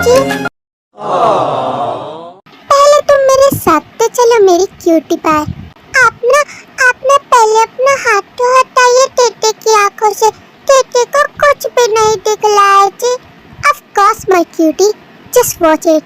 जी? पहले तुम मेरे साथ तो चलो मेरी क्यूटी पाई। आपने पहले अपना हाथ तो हटाइए टेटे की आंखों से। टेटे को कुछ भी नहीं दिख रहा है जी। Of course my cutie, just watch it.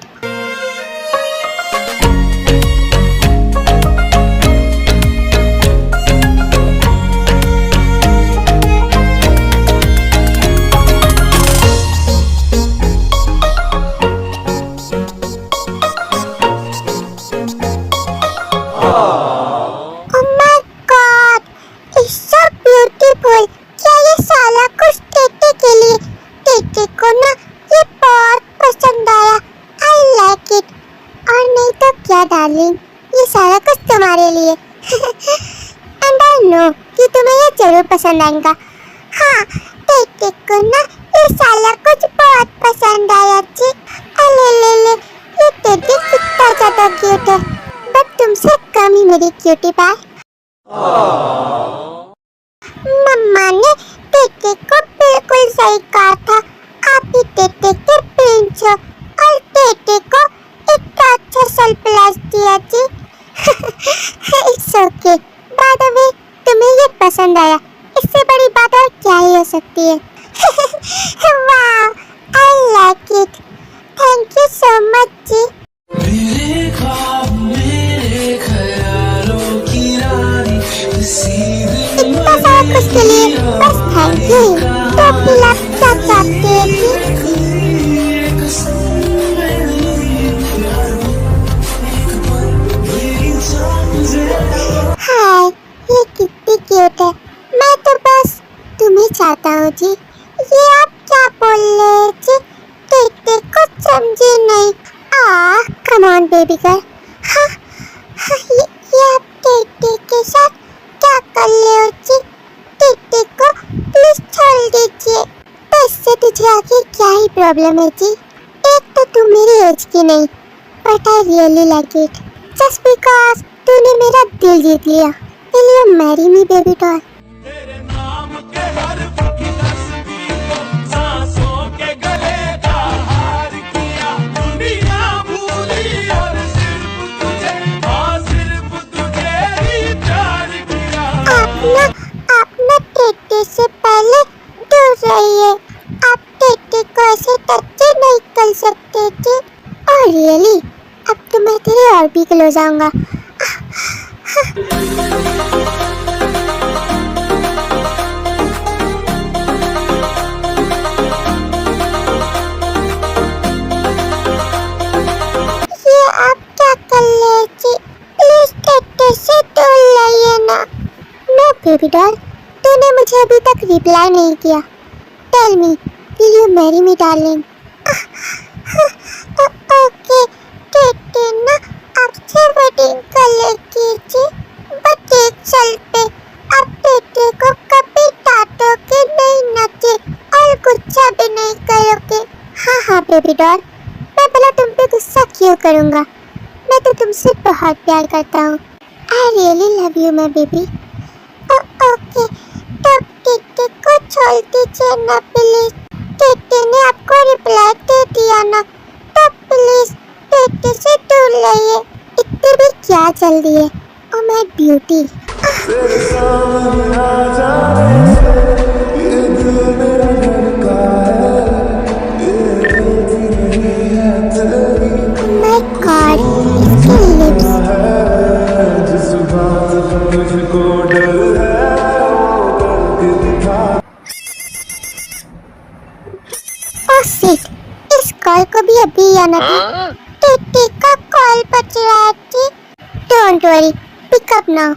ये सारा कुछ तुम्हारे लिए एंड आई नो कि तुम्हें ये जरूर पसंद आएगा। हाँ, टेटे को ना ये सारा कुछ बहुत पसंद आया जी। अले ले ले, ये टेटे कितना ज्यादा क्यूट है, बट तुमसे कम ही मेरी क्यूटी पाई। मम्मा ने टेटे को बिल्कुल सही कहा था, आप ही टेटे के प्रिंस हो, और टेटे को इतना अच्छा सरप्राइज दिया जी। It's okay. By the way, तुम्हें ये पसंद आया, इससे बड़ी बात और क्या ही हो सकती है। Wow, I like it. Thank you so much जी। इतना सारा कुछ के लिए बस थैंक यू। तो फिर आप क्या चाहते हैं जी? हाय, ये कितनी क्यूट है। मैं तो बस तुम्हें चाहता हूँ जी। ये आप क्या बोल रहे हैं जी? टेटे कुछ समझे नहीं। Come on baby girl. हाँ, ये आप टेटे के साथ क्या कर रहे हो जी? टेटे को प्लीज छोड़ दीजिए। तो इससे तुझे आगे क्या ही प्रॉब्लम है जी? एक तो तुम मेरी एज की नहीं, but I really like it just because तूने मेरा दिल जीत लिया। Will you marry me, baby doll? तेरे नाम के हर की तस्वीर को सांसों के गले का हार किया, दुनिया भूली और सिर्फ तुझे ही प्यार किया। आपने टेटे से पहले दूर रहिए। आप टेटे को ऐसे टच नहीं कर सकते थे। और रियली अब तो मैं तेरे और भी क्लोज आऊंगा। ये आप क्या कर रहे जी? प्लीज टेटे से दूर रहिए ना। नो बेबी डॉल, तूने मुझे अभी तक रिप्लाई नहीं किया। Tell me, will you marry me darling? Okay, टेटे ना आपसे वेडिंग कर लेगी जी, बट एक साल पे। आप टेटे को कभी डांटोगे नहीं ना जी, और गुस्सा भी नहीं करोगे? हाँ बेबी डॉल, मैं भला तुम पे गुस्सा क्यों करूँगा? मैं तो तुमसे बहुत प्यार करता हूँ। I really love you my baby. Okay, तब टेटे को छोड़ दीजिए ना प्लीज। टेटे ने आपको रिप्लाई दे दिया ना, तब प्लीज टेटे से दूर रहिए। इतनी भी क्या जल्दी है? Oh my beauty. My God, इसके लिप्स। ओह शिट, इस कॉल को भी अभी आना था। टेटे का कॉल बज रहा है जी। Don't worry, pick up now.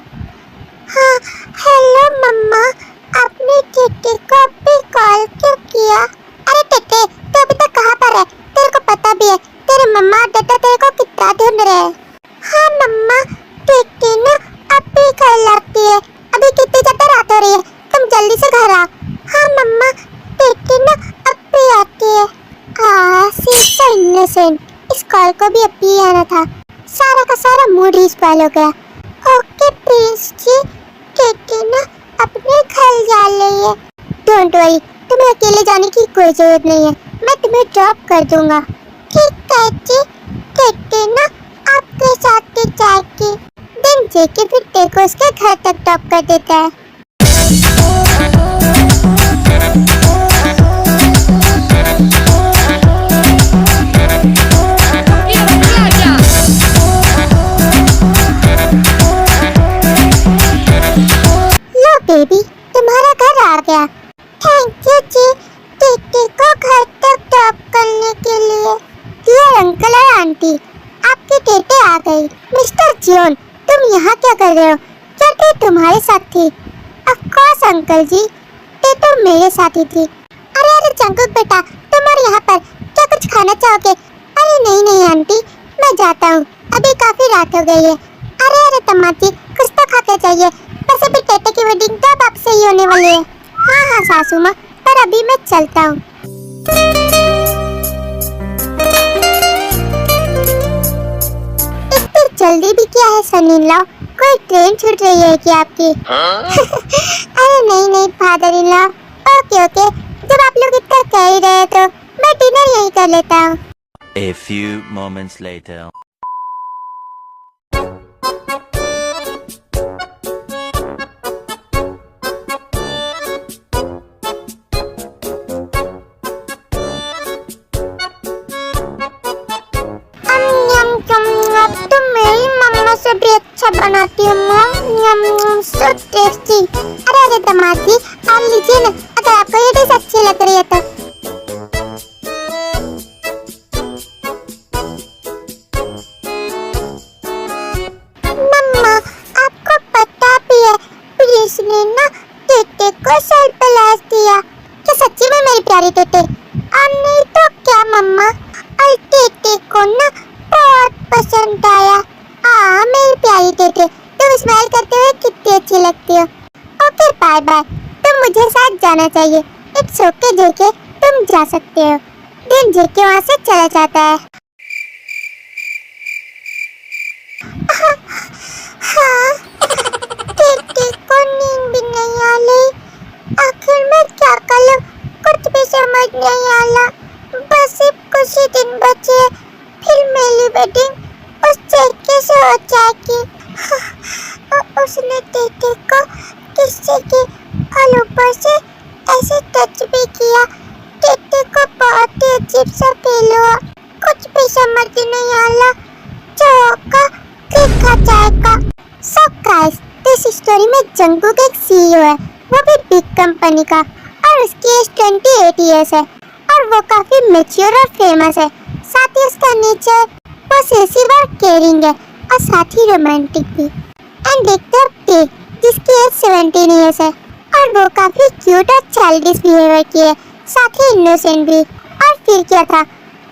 हाँ, हेलो मम्मा, आपने टेटे को अभी कॉल क्यों किया? अरे टेटे, तू अभी तक कहाँ पर है? तेरे को पता भी है तेरे मम्मा और डैडा तेरे को कितना ढूंढ रहे हैं। हाँ मम्मा, टेटे ना अभी घर लाती है। अभी कितनी ज्यादा रात हो रही है, तुम जल्दी से घर आओ। हाँ मम्मा, टेटे ना अभी आती है। सी सो इनोसेंट, इस कॉल को भी अभी आना था। सारा का सारा मूड ही स्पॉइल हो गया। ओके प्रिंस जी, टेटे ना अपने घर जा रही है। डोंट वरी, तुम्हें अकेले जाने की कोई जरूरत नहीं है, मैं तुम्हें ड्रॉप कर दूंगा। टेटी, टेटी ना आपके साथ ही जाएगी। दिन जेके फिर टेको उसके घर तक ड्रॉप कर देता है। लो बेबी, तुम्हारा घर आ गया। थैंक यू जी, टेटी को घर तक ड्रॉप करने के लिए। डियर अंकल और आंटी, आपके टेटे आ गई। मिस्टर जियोन, तुम यहाँ क्या कर रहे हो? क्या टे तुम्हारे साथ थी? ऑफ कोर्स अंकल जी, टे तो मेरे साथ ही थी। अरे अरे जंकुक बेटा, तुम और यहाँ पर क्या कुछ खाना चाहोगे? अरे नहीं नहीं आंटी, मैं जाता हूँ, अभी काफी रात हो गई है। अरे अरे तमाची, कुछ तो खा के जाइए, वैसे भी टेटे की वेडिंग तो अब आपसे ही होने वाली है। हाँ हाँ सासू माँ, पर अभी मैं चलता हूँ। इतनी जल्दी भी क्या है सनी लॉ? कोई ट्रेन छूट रही है क्या आपकी? अरे नहीं नहीं father in law, okay okay, जब आप लोग इतना कह ही रहे तो मैं डिनर यहीं कर लेता हूँ। A few moments later. तुम मेरी मम्मा से भी अच्छा बनाती हो मॉम, सो टेस्टी। अरे अरे दमादी, आप लीजिए ना, अगर आपको ये डिश अच्छी लग रही है तो। मम्मा, आपको पता भी है पुलिस ने ना टेटे को सरप्राइज दिया। क्या सच्ची में मेरी प्यारी टेटे? और नहीं तो क्या मम्मा, और टेटे को ना बहुत पसंद आया। मेरी प्यारी टेटे, तुम स्माइल करते हुए कितनी अच्छी लगती हो। ओके बाय बाय, तुम मुझे साथ जाना चाहिए। इट्स ओके जेके, तुम जा सकते हो। दिन जेके वहाँ से चला जाता है। हाँ, टेटे को नींद भी नहीं आ रही। आखिर मैं क्या करूं, कुछ भी समझ नहीं आ रहा। बस सिर्फ कुछ ही दिन बचे, फिर मेरी वेडिंग उस जेके से हो जाएगी। उसने टेटे को किसी की और ऊपर से ऐसे टच भी किया। टेटे को बहुत ही अजीब सा फील हुआ, कुछ भी समझ नहीं आ रहा। जो होगा देखा जाएगा। सो गाइस, इस स्टोरी में जंगकुक एक सीईओ है, वो भी बिग कंपनी का, और उसकी एज 28 इयर्स है और वो काफी मैच्योर और फेमस है। साथ ही उसका नेचर पॉसेसिव और केयरिंग है और साथ ही रोमांटिक भी। एंड एक तरफ टे, जिसकी एज 17 इयर्स है और वो काफी क्यूट और चाइल्डिश बिहेवियर की है, साथ ही इनोसेंट भी। और फिर क्या था,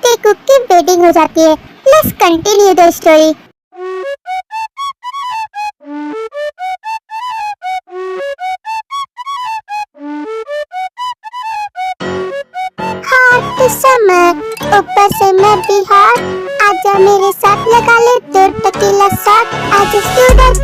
टेकुक की वेडिंग हो जाती है। Let's continue the story. समय ऊपर से मैं बिहार, आजा मेरे साथ लगा ले दो टकीला साथ, आज स्टूडेंट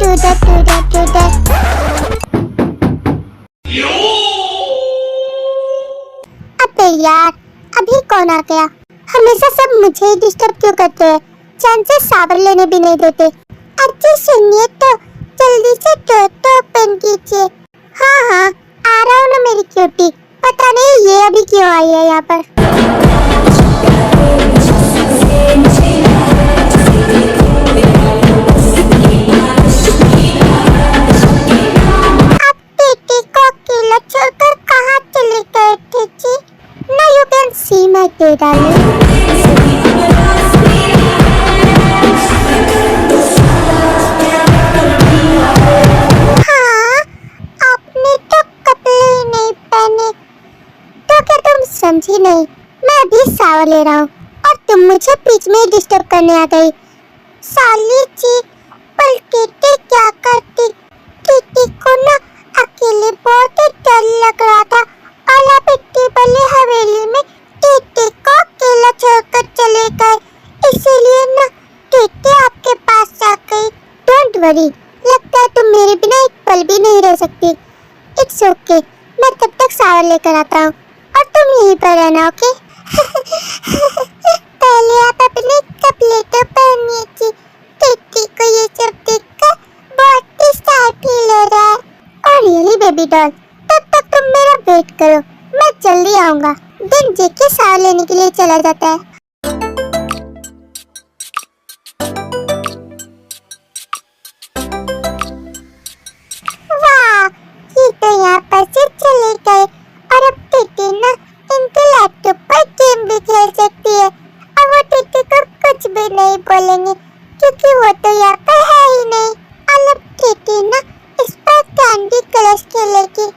अबे यार, अभी कौन आ गया? हमेशा सब मुझे ही डिस्टर्ब क्यों करते हैं? चैन से शावर लेने भी नहीं देते। अच्छी सुनिए तो जल्दी से तो ओपन कीजिए। हाँ हाँ, आ रहा हूँ ना मेरी क्यूटी। पता नहीं ये अभी क्यों आई है यहाँ पर। आप टेटे को अकेला छोड़कर कहाँ चले गए थे जी? Now you can see my darling. समझी नहीं, मैं अभी शावर ले रहा हूँ और तुम मुझे बीच में डिस्टर्ब करने आ गई। साली जी, पर टेटे क्या करती? टेटे को ना अकेले बहुत ही डर लग रहा था और आप इतनी बड़ी हवेली में टेटे को अकेला छोड़कर चले गए, इसीलिए ना टेटे आपके पास आ गई। डोंट वरी, लगता है तुम मेरे बिना एक पल भी नहीं रह सकती। इट्स ओके, मैं तब तक शावर लेकर आता हूँ और तुम यहीं पर रहना, ओके? पहले आप अपने चला जाता है। वाह, ये तो यहाँ पर से चले गए और अब टिटी ना इनके लैपटॉप पर गेम भी खेल सकती है और वो टिटी को कुछ भी नहीं बोलेंगे क्योंकि वो तो यहाँ पर है ही नहीं। और अब टिटी ना इस पर कैंडी क्रश खेलेगी।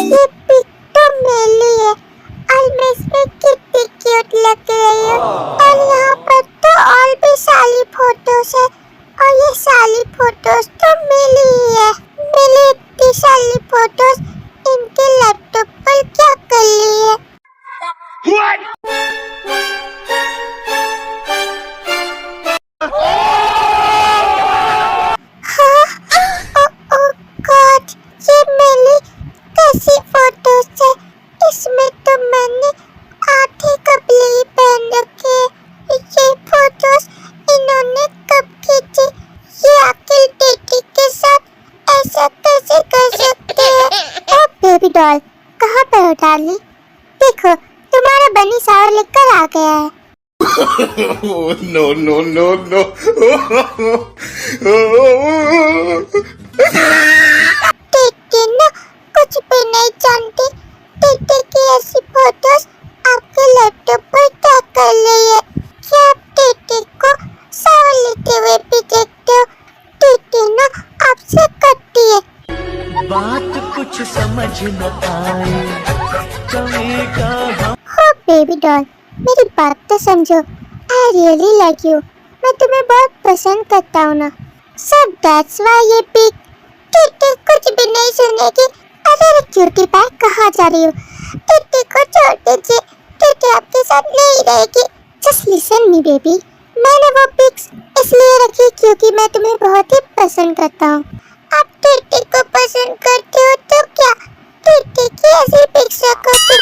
ये पिक तो मेरी है और मैं इसमें कितनी क्यूट लग रही हूँ। और यहाँ पर तो और भी सारी फोटोज है और ये सारी फोटोज तो मेरी ही है। मेरी इतनी सारी फोटोज इनके लैपटॉप पर क्या कर ली है? हाँ, ओह गॉड, ये मेरी कैसी फोटोज है? इसमें तो मैंने आधे कपड़े ही पहन रखे हैं। ये फोटोज इन्होंने कब खींची? ये आखिर टिटी के साथ ऐसा कैसे कर सकते हैं? ओ बेबी डॉल, कहाँ पर हो डार्लिंग? देखो, तुम्हारा बनी शावर लेकर आ गया है। No, no, no, no. टिटी ना कुछ भी नहीं जानती। टिटी की ऐसी फोटोज आपके लैपटॉप पर क्या कर रही है? क्या आप टिटी को शावर लेते हुए भी देखते हो? टिटी ना आपसे करती है। बात कुछ समझ न आए कहेगा हम। हो बेबी डॉल, मेरी बात तो समझो। I really like you. मैं तुम्हें बहुत पसंद करता हूँ ना। सो दैट्स व्हाई ये पिक। टिटी कुछ भी नहीं सुनेगी। अरे क्यूटी पाई, कहाँ जा रही हो? टिटी को छोड़ दीजिए। टिटी आपके साथ नहीं रहेगी। Just listen me baby. मैंने वो पिक्स इसलिए रखी क्योंकि मैं तुम्हें बहुत ही पसंद करता हूँ। आप टिटी को पसंद करते हो तो क्या टिटी की ऐसी पिक्स रखोगे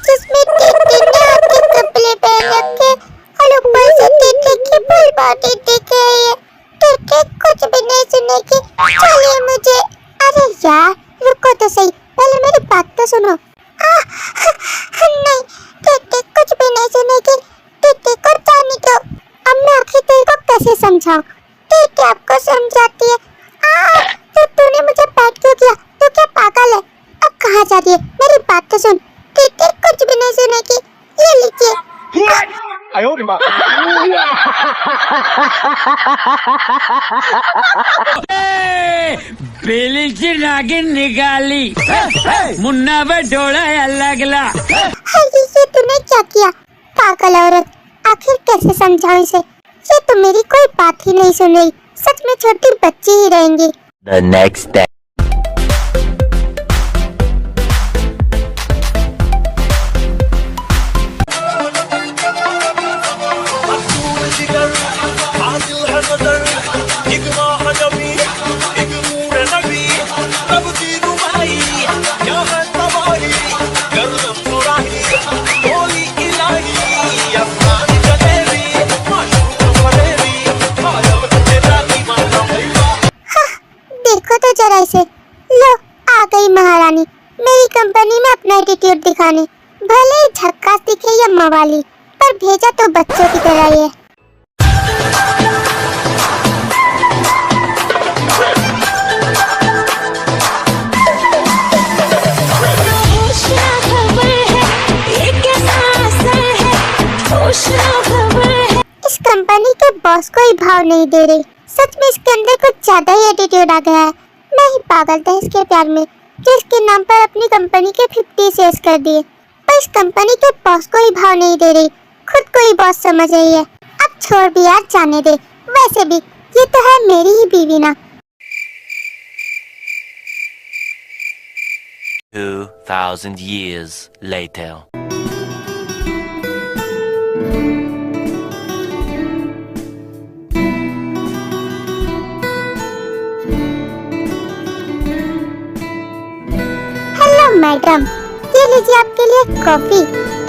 जिसमें टिटी ने आपके कपड़े पहन रखे और ऊपर से टिटी की फुल बॉडी दिख रही है? टिटी कुछ भी नहीं सुनेगी। चलिए मुझे। अरे यार रुको तो सही, पहले मेरी बात तो सुनो। नहीं, टिटी कुछ भी नहीं सुनेगी। टिटी को जाने दो। अब मैं आखिर तेरे को कैसे समझाऊं? टिटी आपको समझाती है। तो तूने मुझे पैट क्यों किया? तू क्या पागल है? अब कहाँ जा रही है? मेरी बात तो सुन। टिटी कुछ भी नहीं सुनेगी। ये लीजिए। बेलीची नागिन निकाली मुन्ना पे डोला लगला। ये तूने क्या किया? पागल औरत, आखिर कैसे समझाऊं इसे? ये तो मेरी कोई बात ही नहीं सुन रही। सच में छोटी बच्ची ही रहेंगी। The next day. देखो तो जरा इसे। लो, आ गई महारानी मेरी कंपनी में अपना एटीट्यूड दिखाने। भले ही झक्कास दिखे या मवाली, पर भेजा तो बच्चों की तरह ही है। इस कंपनी के बॉस को ही भाव नहीं दे रही। सच में इसके अंदर कुछ ज्यादा ही एटीट्यूड आ गया है। मैं ही पागल था इसके प्यार में जो इसके नाम पर अपनी कंपनी के 50 शेयर्स कर दिए। पर इस कंपनी के बॉस को ही भाव नहीं दे रही, खुद को ही बॉस समझ रही है। अब छोड़ भी यार, जाने दे। वैसे भी ये तो है मेरी ही बीवी ना। 2000 years later. मैडम, ये लीजिए आपके लिए कॉफी।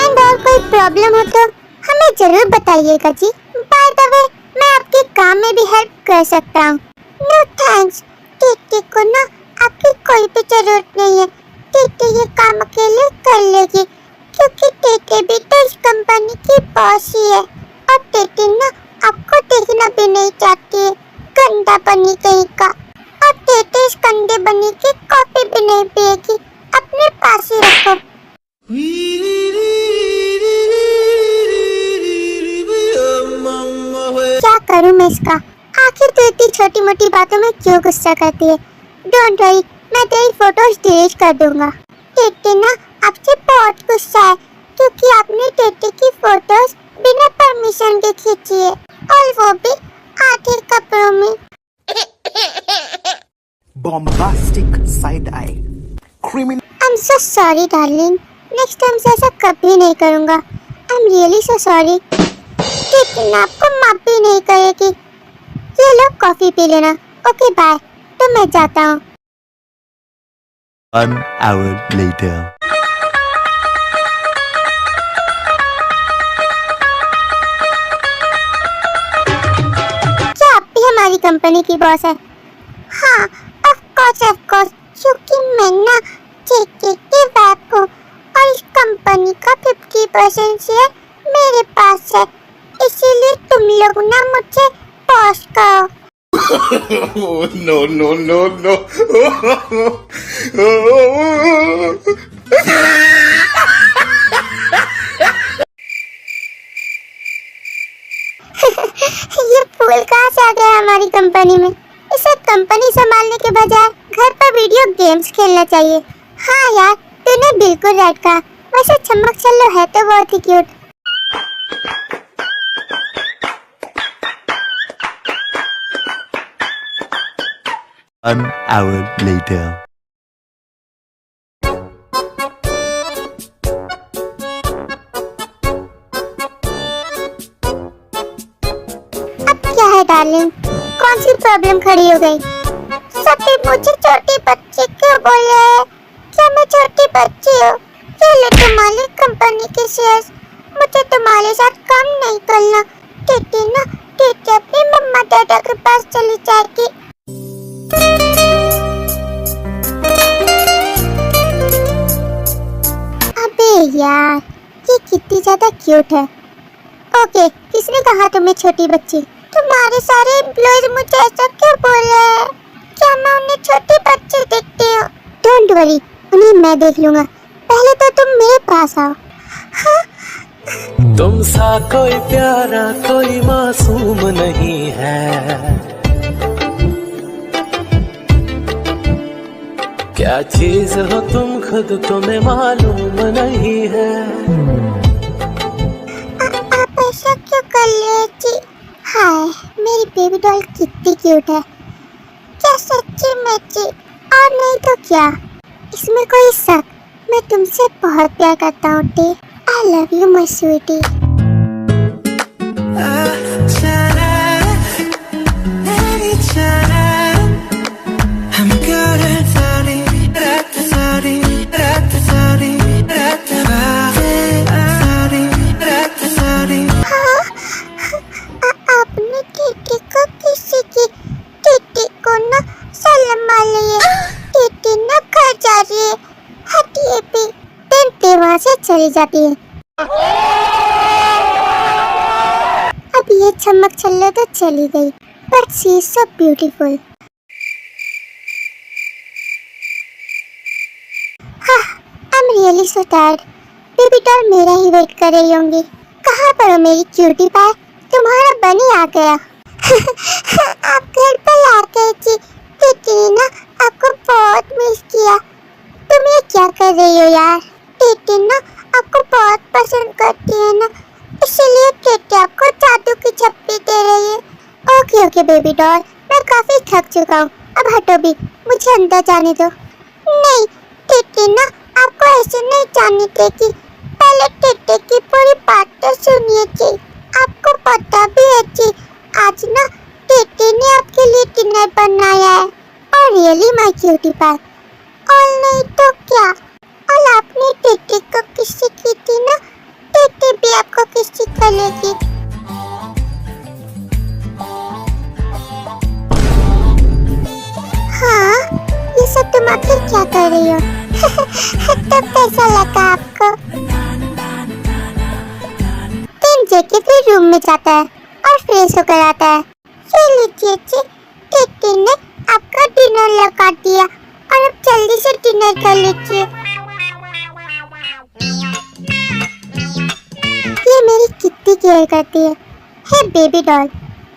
एंड और कोई प्रॉब्लम हो तो हमें जरूर बताइएगा जी। बाय द वे, मैं आपके काम में भी हेल्प कर सकता हूँ। नो थैंक्स, टीटी को ना आपकी कोई भी जरूरत नहीं है। टीटी ये काम अकेले कर लेगी क्योंकि टीटी भी तो इस कंपनी की बॉस ही है और टीटी ना आपको देखना भी नहीं चाहती है, गंदा बनी कहीं का। और टीटी इस गंदे बनी की कॉफी भी नहीं पिएगी, अपने पास ही रखो। क्या करूं मैं इसका, आखिर तो इतनी छोटी मोटी बातों में क्यों गुस्सा करती है। डोंट वरी, मैं तेरी फोटोज डिलीट कर दूंगा। टीटी ना आपसे बहुत गुस्सा है क्योंकि आपने टीटी की फोटोज बिना परमिशन के खींची है और वो भी आधे कपड़ों में। Bombastic side eye. Criminal. I'm so sorry darling, next time से ऐसा कभी नहीं करूँगा। I'm really so sorry। TT ना आपको माफ भी नहीं करेगी। ये लो कॉफी पी लेना। ओके बाय, तो मैं जाता हूँ। 1 hour later. क्या आप भी हमारी कंपनी की बॉस है? हाँ, ऑफ कोर्स, क्योंकि मैं ना टीटी की वाइफ हूँ और इस कंपनी का 50% शेयर मेरे पास है, इसीलिए तुम लोग ना मुझे बॉस कहो। No, no, no, no. ये फूल कहाँ से आ गया हमारी कंपनी में? इसे कंपनी संभालने के बजाय घर पर वीडियो गेम्स खेलना चाहिए। हाँ यार, तूने बिल्कुल राइट कहा। वैसे चमक चल्लो है तो बहुत ही क्यूट। One hour later. अब क्या है डार्लिंग, कौन सी प्रॉब्लम खड़ी हो गई? सभी मुझे छोटी बच्ची क्यों बोल रहे हैं? क्या मैं छोटी बच्ची हूँ? ये ले तुम्हारी कंपनी के शेयर्स, मुझे तुम्हारे साथ काम नहीं करना। टीटी ना टीटी अपनी मम्मा डैडा के पास चली जाएगी। अबे यार, ये कितनी ज्यादा क्यूट है। ओके, किसने कहा तुम्हें छोटी बच्ची? तुम्हारे सारे एम्प्लॉयज मुझे ऐसा क्यों बोल रहे हैं? क्या मैं उन्हें छोटी बच्ची दिखती हूँ? डोंट वरी, उन्हें मैं देख लूंगा। पहले तो तुम मेरे पास आओ। हाँ? तुम सा कोई प्यारा कोई मासूम नहीं है, क्या चीज हो तुम खुद तुम्हें मालूम नहीं है। आप ऐसा क्यों कर रहे जी? हाय, मेरी बेबी डॉल कितनी क्यूट है। क्या सच्ची में जी? और नहीं तो क्या, इसमें कोई शक, मैं तुमसे बहुत प्यार करता हूँ टी। I love you my sweetie. आपने टीटी को किसी की? टीटी को ना सलाम वाले, टीटी ना घर जा रही है। हटिए भी, टीटी वहाँ से चली जाती है। अब ये चमक छल्लो तो चली गई, but she is so beautiful. हाँ, I am really so tired. Baby doll मेरा ही वेट कर रही होंगी। कहाँ पर हो मेरी क्यूटी पाई? तुम्हारा बनी आ गया। आप घर पर आ गए जी। टीटी ने ना आपको बहुत मिस किया। तुम ये क्या कर रही हो यार? टीटी ना आपको बहुत पसंद करती है ना, इसीलिए टीटी आपको जादू की छप्पी दे रही है। ओके ओके बेबी डॉल, मैं काफी थक चुका हूँ, अब हटो भी, मुझे अंदर जाने दो। नहीं, टीटी ना आपको ऐसे नहीं जाने देगी। पहले टीटी की पूरी बात तो सुनिए जी। आपको पता भी है जी, आज ना टीटी ने आपके लिए डिनर बनाया है। और रियली माय क्यूटी पाई। और नहीं तो क्या, और आपने टीटी को किसी की थी ना, टीटी भी आपको किसी करेगी। वैसे तुम आखिर क्या कर रही हो? तो कैसा लगा आपको? दिन जेके फिर रूम में जाता है और फ्रेश होकर आता है। ये लीजिए जी, टिट्टी ने आपका डिनर लगा दिया और अब जल्दी से डिनर कर लीजिए। ये मेरी कितनी केयर करती है। हे बेबी डॉल,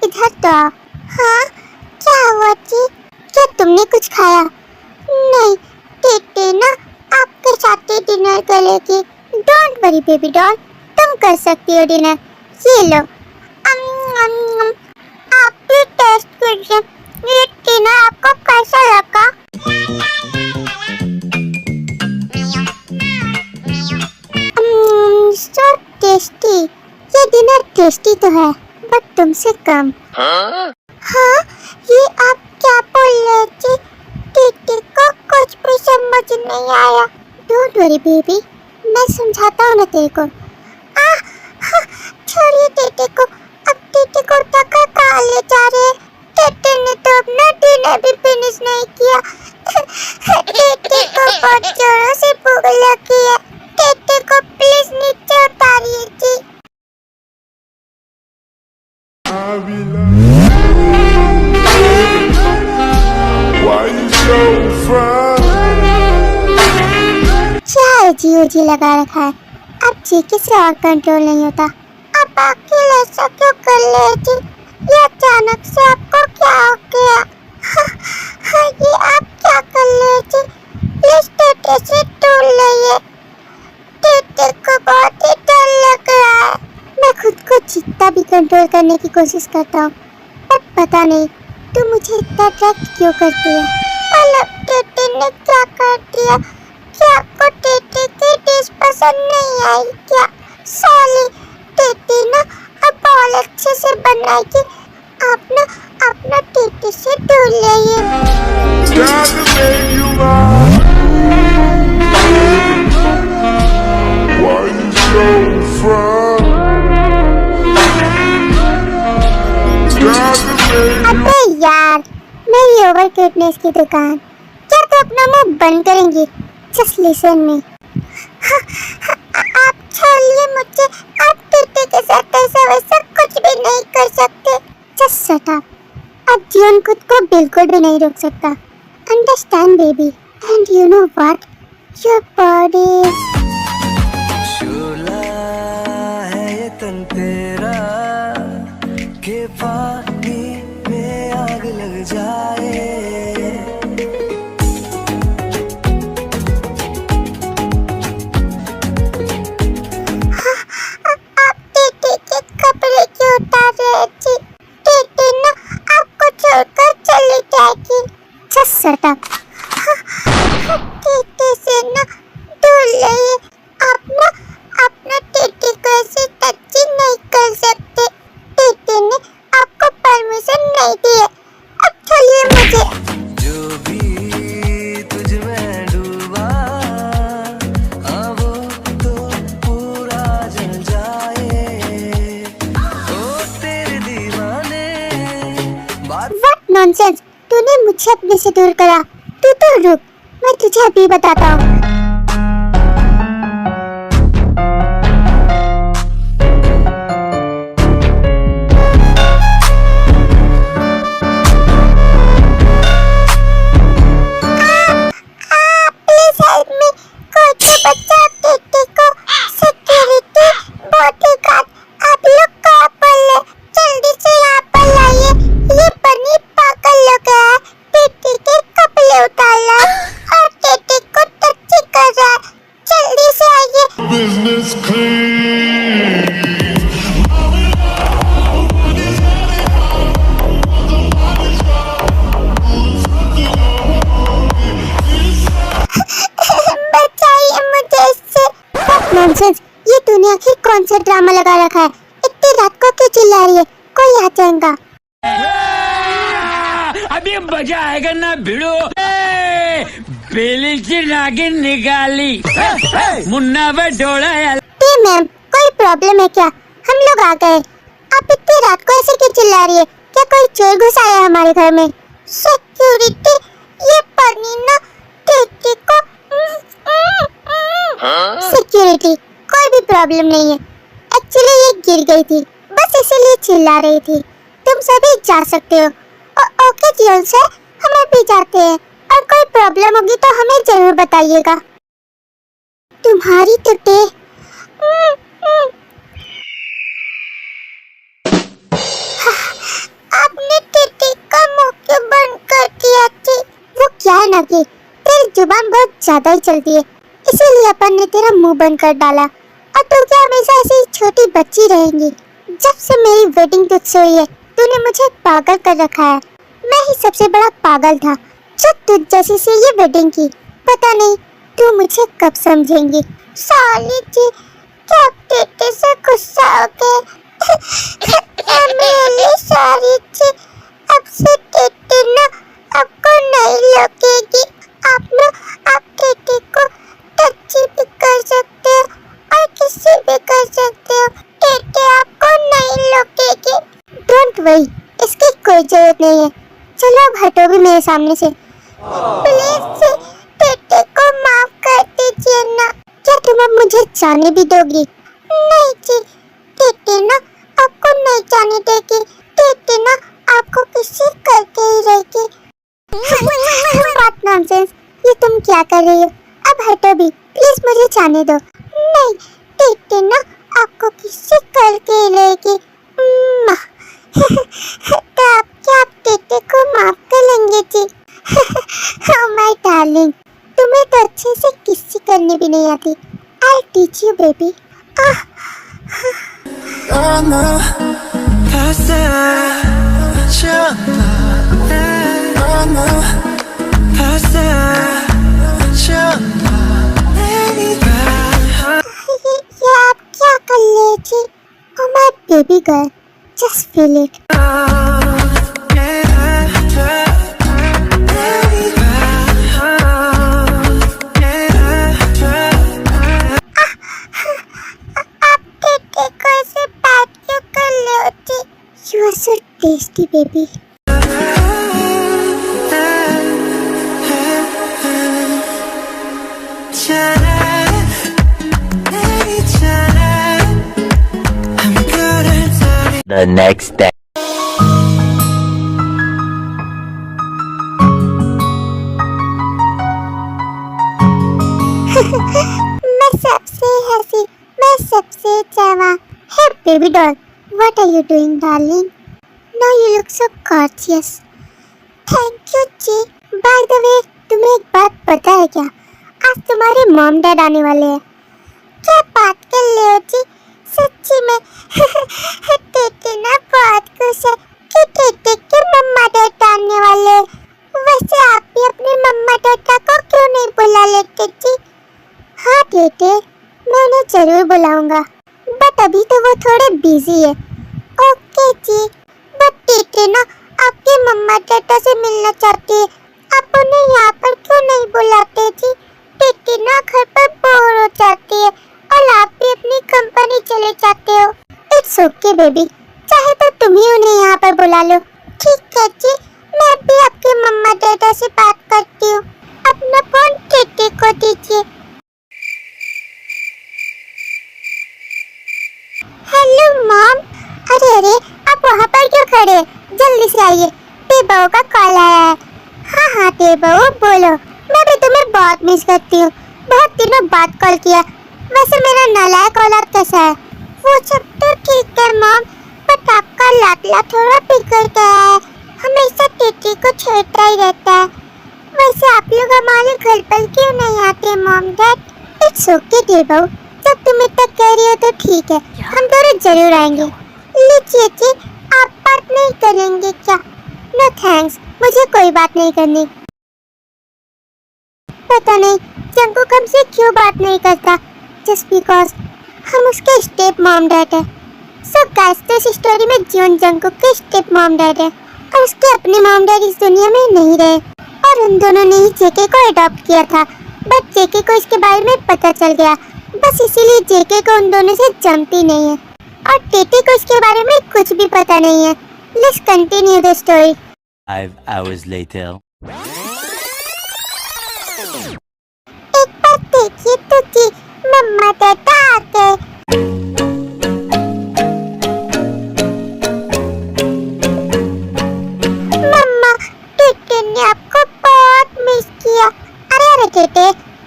इधर तो आओ। हाँ, क्या हुआ जी? क्या तुमने कुछ खाया? नहीं, टिट्टी ना आपके साथ ही डिनर करेगी। डोंट वरी बेबी डॉल, तुम कर सकती हो डिनर। ये लो, आप भी टेस्ट कीजिए। ये डिनर आपको कैसा लगा? So tasty. ये डिनर टेस्टी तो है, बट तुमसे कम। हाँ, ये आप क्या बोल रहे थे? टिट्टी को कुछ भी समझ नहीं आया। डोंट वरी बेबी, मैं समझाता हूँ ना तेरे को। छोड़िए टिट्टी को, अब टिट्टी को टक्कर कहाँ ले जा रहे हैं? टिट्टी ने तो अपना डिनर भी फिनिश नहीं किया। टिट्टी को बहुत जोरों से भूख लगी है। टिट्टी को प्लीज नीचे उतारिए जी। क्या जी लगा रखा है? अब जेके से और कंट्रोल नहीं होता। अब अकेले ऐसा क्यों कर ले जी? ये अचानक से आपको क्या हो गया? ये आप क्या कर ले जी? प्लीज टिट्टी से दूर रहिए। टिट्टी को बहुत ही डर लग रहा है। मैं खुद को जितना भी कंट्रोल करने की कोशिश करता हूँ, पर पता नहीं तू मुझे इतना अट्रैक्ट क्यों करती है। मतलब टिट्टी ने क्या कर दिया? क्या आपको टिट्टी की डिश पसंद नहीं आई क्या? साली, टिट्टी ना अब बहुत अच्छे से बनाएगी। आप ना अपना टिट्टी से दूर रहिए। अबे यार, मेरी ओवर क्यूटनेस की दुकान, क्या तो अपना मुंह बंद करेंगी? Just listen me. आप छोड़िए मुझे, आप टिट्टी के साथ ऐसा वैसा कुछ भी नहीं कर सकते। Just shut up. अब जीवन खुद को बिल्कुल भी नहीं रोक सकता। Understand baby, and you know what, your body शोला है ये तन तेरा के पानी में आग लग जाए। टिट्टी से ना दूर रहिए। आप ना अपना टिट्टी को ऐसे टच नहीं कर सकते। टिट्टी ने आपको परमिशन नहीं दी है। अब छोड़िए मुझे। जो भी तुझ में डूबा, हाँ वो तो पूरा जल जाए। ओ तेरे दीवाने बात। What nonsense! तूने मुझे अपने से दूर करा। तू तो रुक, मैं तुझे अभी बताता हूँ। प्लीज हेल्प मी, कोई तो बच्चा टिट्टी को। सिक्योरिटी, बॉडीगार्ड, आप लोग कहाँ पर है? जल्दी से यहाँ पर लाइए। ये बनी पागल लग रहा है। टिट्टी के कपड़े उतार रहा है और टिट्टी को टच कर रहा है। जल्दी से आइए। Business clean. बचाइए मुझे इससे। नॉनसेंस, ये तूने आखिर कौन सा ड्रामा लगा रखा है? इतनी रात को क्यों चिल्ला रही है? कोई आ जाएगा। अभी मजा आएगा ना भिड़ो। बेली से नागिन निकाली, मुन्ना बटोला। मैम, कोई प्रॉब्लम है क्या? हम लोग आ गए। आप इतनी रात को ऐसे क्यों चिल्ला रही है? क्या कोई चोर घुस आया हमारे घर में? सिक्योरिटी, ये पनी ना डेफिनेटली कोई भी प्रॉब्लम नहीं है। एक्चुअली ये गिर गई थी, बस इसीलिए चिल्ला रही थी। तुम सभी जा सकते हो। ओके जी सर, हम भी जाते हैं और कोई प्रॉब्लम होगी तो हमें जरूर बताइएगा। तुम्हारी तो आपने टेटे का मुंह क्यों बंद कर दिया थी? वो क्या है ना कि तेरी जुबान बहुत ज्यादा ही चलती है, इसीलिए अपन ने तेरा मुंह बंद कर डाला। और तू क्या हमेशा ऐसी छोटी बच्ची रहेंगी? जब से मेरी वेडिंग तुझसे हुई है तूने मुझे पागल कर रखा है। मैं ही सबसे बड़ा पागल था जो तुझ जैसी से ये वेडिंग की। पता नहीं तू मुझे कब समझेंगी। साली जी, क्या टेटे से गुस्सा हो गए? सारी जी, अब से टेटे ना आपको नहीं लगेगी। आप टेटे को टच भी कर सकते हो और किसी भी कर सकते हो। टेटे आपको नहीं लगेगी। डोंट वरी, इसकी कोई जरूरत नहीं है। चलो अब हटो भी मेरे सामने से। प्लीज टेटे को माफ कर दीजिए ना। क्या तुम अब मुझे जाने भी दोगी? नहीं जी, टेटे ना आपको नहीं जाने देगी। टेटे ना आपको किसी करके ही रहेगी। बात नॉनसेंस, ये तुम क्या कर रही हो? अब हटो भी, प्लीज मुझे जाने दो। नहीं, टेटे ना आपको किसी करके ही रहेगी। तो आप क्या टेटे को माफ कर लेंगे जी? Oh my darling, तुम्हें तो अच्छे से किसी करने भी नहीं आती। I'll teach you baby. ये आप क्या कर ले जी? Oh my baby girl, just feel it. You are so tasty, baby. The next day. मैं सबसे हंसी, मैं सबसे जवान। Hey baby doll, what are you doing, darling? Now you look so gorgeous. Thank you ji. By the way, तुम्हें एक बात पता है क्या? आज तुम्हारे मॉम डैड आने वाले हैं। क्या बात कर रहे हो जी? सच्ची में? टेटे ना बहुत खुश है कि टेटे के मम्मा डैड आने वाले हैं। वैसे आप भी अपने मम्मा डैडा को क्यों नहीं बुला लेते जी? हाँ टेटे, मैं उन्हें जरूर बुलाऊंगा, बट अभी तो वो थोड़े बिजी है। ओके जी, बट टेटे ना आपके मम्मा डैडा से मिलना चाहती है। आप उन्हें यहाँ पर क्यों नहीं बुलाते जी? टेटे ना घर पर बोर हो जाती है और आप भी अपनी कंपनी चले जाते हो। इट्स ओके बेबी, चाहे तो तुम ही उन्हें यहाँ पर बुला लो। ठीक है जी, मैं भी आपके मम्मा डैडा से बात करती हूँ। अपना फोन टेटे को दीजिए। Hello mom. अरे आप वहाँ पर क्यों खड़े हैं? जल्दी से आइए, टेबो का कॉल आया है। हाँ टेबो बोलो। मैं भी तुम्हें बहुत मिस करती हूँ, बहुत दिनों बाद कॉल किया। वैसे मेरा नालायक औलाद कैसा है? वो सब तो ठीक है मॉम, बट आपका लाडला थोड़ा बिगड़ गया है, हमेशा टेटे को छेड़ता ही रहता है। वैसे आप लोग हमारे घर पर क्यों नहीं आते mom dad? It's okay Tebo, जब तुम इतना कह रही हो तो ठीक है, हम दोनों जरूर आएंगे। लीजिए जी, आप बात नहीं करेंगे क्या? नो थैंक्स, मुझे कोई बात नहीं करनी। पता नहीं जंकुक हमसे क्यों बात नहीं करता, जस्ट बिकॉज हम उसके स्टेप मॉम डैड है। सो गाइस, तो इस स्टोरी में जियोन जंकुक के स्टेप मॉम डैड है और उसके अपने मॉम डैड इस दुनिया में नहीं रहे और उन दोनों ने ही जेके को अडॉप्ट किया था। बट जेके को इसके बारे में पता चल गया, बस इसीलिए जेके को उन दोनों से जमती नहीं है और टेटे को इसके बारे में कुछ भी पता नहीं है। Let's continue the story. 5 hours later. एक बार देखिए तो जी, मम्मा डैड टेटे,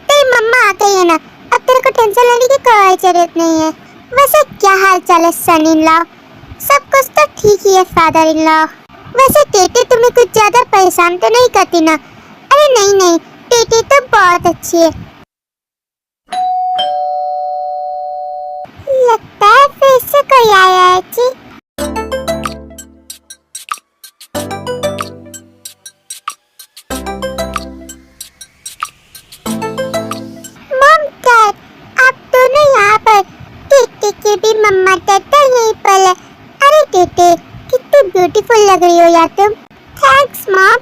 तेरी मम्मा आ गई है ना, अब तेरे को टेंशन लेने की कोई जरूरत नहीं है। वैसे क्या हाल चाल है सन इन लॉ? सब कुछ तो ठीक ही है फादर इन लॉ। वैसे टेटे तुम्हें कुछ ज्यादा परेशान तो नहीं करती ना? अरे नहीं नहीं, टेटे तो बहुत अच्छी है। लगता है फिर से कोई आया है जी। मॉम डैड, आप दोनों यहाँ पर। टेटे के भी मम्मा डैडा यहीं पर है। अरे टेटे, कितनी ब्यूटीफुल लग रही हो यार तुम। Thanks mom.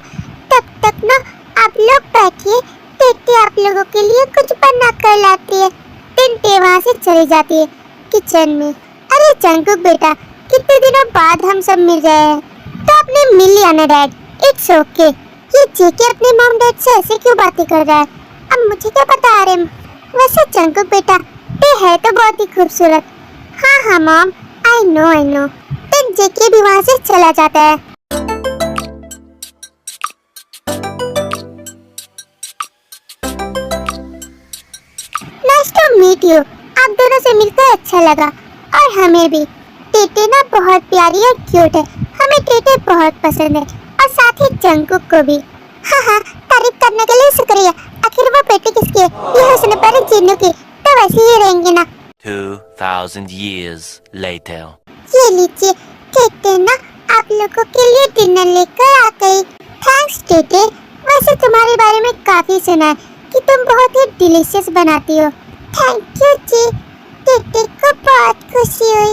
तब तक ना आप लोग बैठिए, टेटे आप लोगों के लिए कुछ बना कर लाती है। टिंटे वहाँ से चली जाती है किचन में। अरे जंकुक बेटा, कितने दिनों बाद हम सब मिल रहे हैं, तो आपने मिल लिया ना डैड, इट्स ओके। ये जेके अपने मॉम डैड से ऐसे क्यों बातें कर रहा है? अब मुझे क्या पता। अरे वैसे जंकुक बेटा, ये है तो बहुत ही खूबसूरत। हाँ हाँ मॉम, आई नो। तो जेके भी वहाँ से चला जाता है। Nice to meet you. आप दोनों से मिलकर अच्छा लगा, और हमें भी। टेटे ना बहुत प्यारी और क्यूट है, हमें टेटे बहुत पसंद है, और साथ ही जंकुक को भी। हाँ, तारीफ करने के लिए शुक्रिया। आखिर वो बेटे किसकी है? ये हुस्न पर जिन्नू की, तो वैसे ही रहेंगे ना। 2000 years later. ये लीजिए, टेटे ना आप लोगों के लिए डिनर लेकर आ गई। थैंक्स टेटे। वैसे तुम्हारे बारे में काफी सुना है कि तुम बहुत ही डिलीशियस बनाती हो। थैंक यू जी, टेटे को बहुत खुशी हुई।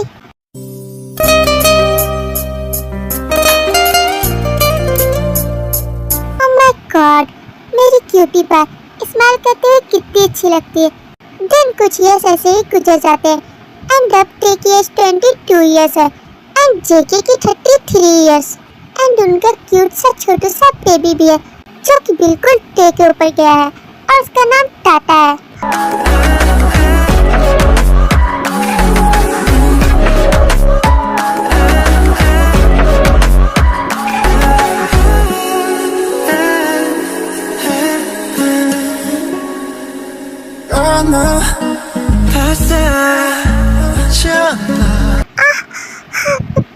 ओह माय गॉड, मेरी क्यूटी पाई स्माइल करते हुए कितनी अच्छी लगती है। दिन कुछ इयर्स ऐसे ही गुजर जाते हैं। एंड अब टेकी एज 22 इयर्स है, एंड जेके की 33 इयर्स, एंड उनका क्यूट सा छोटा सा बेबी भी है, जो कि बिल्कुल टे के ऊपर गया है, और उसका नाम टाटा है।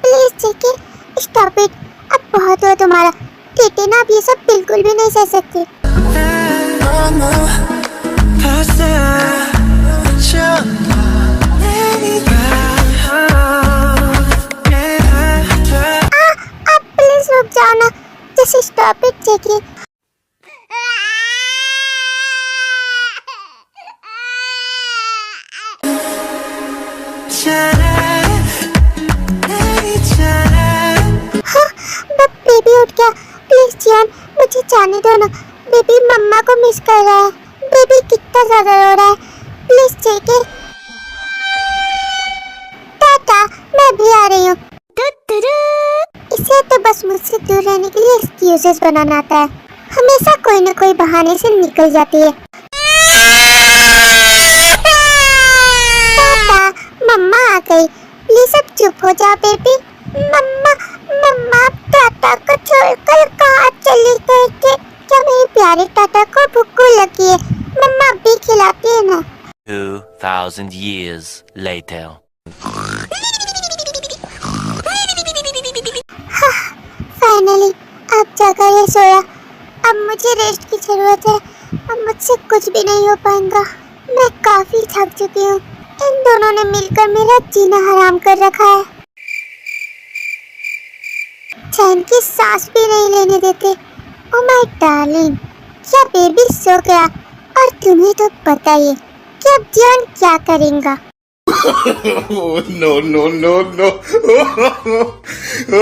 Please JK, stop it. अब बहुत हुआ तुम्हारा। टेटे ना अब ये सब बिल्कुल भी नहीं सह सकती। अब प्लीज रुक जाओ ना, just stop it JK. Baby उठ गया। प्लीज जियान, मुझे जाने दो ना। बेबी मम्मा को मिस कर रहा है। बेबी कितना ज्यादा रो रहा है। प्लीज जेके। टाटा, मैं भी आ रही हूँ। इसे तो बस मुझसे दूर रहने के लिए एक्सक्यूजेस बनाना आता है। हमेशा कोई न कोई बहाने से निकल जाती है। टाटा, मम्मा आ गई। प्लीज अब चुप हो जाओ बेबी। मम्मा टाटा को छोड़कर कहाँ चली गई थी? क्या मेरी प्यारी टाटा को भूख लगी है? मम्मा भी खिलाती है ना। 2000 years later. फाइनली अब जाकर ये सोया। अब मुझे रेस्ट की जरूरत है। अब मुझसे कुछ भी नहीं हो पाएगा। मैं काफी थक चुकी हूँ। इन दोनों ने मिलकर मेरा जीना हराम कर रखा है। चैन की सांस भी नहीं लेने देते। ओह माय डार्लिंग, क्या बेबी सो गया? और तुम्हें तो पता ही है कि अब जियान क्या करेगा। no.